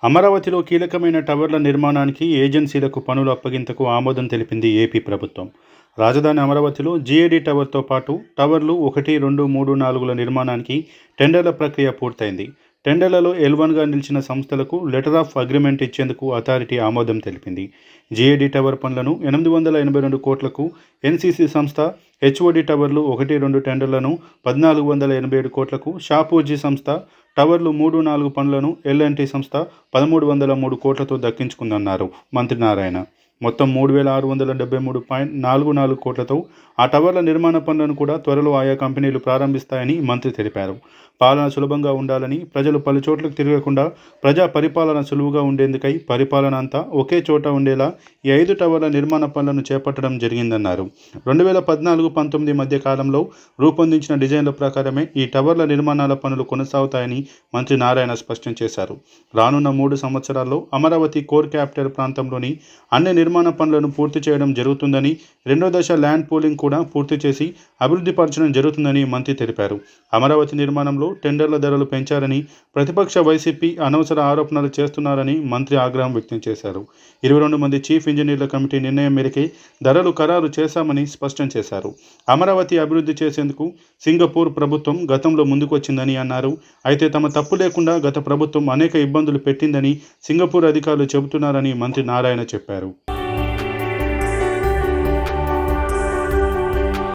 అమరావతిలో కీలకమైన టవర్ల నిర్మాణానికి ఏజెన్సీలకు పనుల అప్పగింతకు ఆమోదం తెలిపింది ఏపీ ప్రభుత్వం. రాజధాని అమరావతిలో జీఏడీ టవర్తో పాటు టవర్లు 1, 2, 3, 4ల నిర్మాణానికి టెండర్ల ప్రక్రియ పూర్తయింది. టెండర్లలో L1గా నిలిచిన సంస్థలకు లెటర్ ఆఫ్ అగ్రిమెంట్ ఇచ్చేందుకు అథారిటీ ఆమోదం తెలిపింది. జీఏడీ టవర్ పనులను 882 కోట్లకు, ఎన్సీసీ సంస్థ హెచ్ఓడి టవర్లు 1, 2 టెండర్లను 1487 కోట్లకు, షాపూర్జీ సంస్థ టవర్లు 3, 4 పనులను ఎల్&టీ సంస్థ 1303 కోట్లతో దక్కించుకుందన్నారు మంత్రి నారాయణ. మొత్తం 3673.44 కోట్లతో ఆ టవర్ల నిర్మాణ పనులను కూడా త్వరలో ఆయా కంపెనీలు ప్రారంభిస్తాయని మంత్రి తెలిపారు. పాలన సులభంగా ఉండాలని, ప్రజలు పలుచోట్లకు తిరగకుండా ప్రజా పరిపాలన సులువుగా ఉండేందుకై పరిపాలన అంతా ఒకే చోట ఉండేలా ఈ 5 టవర్ల నిర్మాణ పనులను చేపట్టడం జరిగిందన్నారు. 2014-19 మధ్య కాలంలో రూపొందించిన డిజైన్ల ప్రకారమే ఈ టవర్ల నిర్మాణాల పనులు కొనసాగుతాయని మంత్రి నారాయణ స్పష్టం చేశారు. రానున్న 3 సంవత్సరాల్లో అమరావతి కోర్ క్యాపిటల్ ప్రాంతంలోని అన్ని నిర్మాణ పనులను పూర్తి చేయడం జరుగుతుందని, 2వ దశ ల్యాండ్ పూలింగ్ కూడా పూర్తి చేసి అభివృద్ధి పరచడం జరుగుతుందని మంత్రి తెలిపారు. అమరావతి నిర్మాణంలో టెండర్ల ధరలు పెంచారని, ప్రతిపక్ష వైసీపీ అనవసర ఆరోపణలు చేస్తున్నారని మంత్రి ఆగ్రహం వ్యక్తం చేశారు. 22 మంది చీఫ్ ఇంజనీర్ల కమిటీ నిర్ణయం మేరకే ధరలు ఖరారు చేశామని స్పష్టం చేశారు. అమరావతి అభివృద్ధి చేసేందుకు సింగపూర్ ప్రభుత్వం గతంలో ముందుకొచ్చిందని అన్నారు. అయితే తమ తప్పు లేకుండా గత ప్రభుత్వం అనేక ఇబ్బందులు పెట్టిందని సింగపూర్ అధికారులు చెబుతున్నారని మంత్రి నారాయణ చెప్పారు.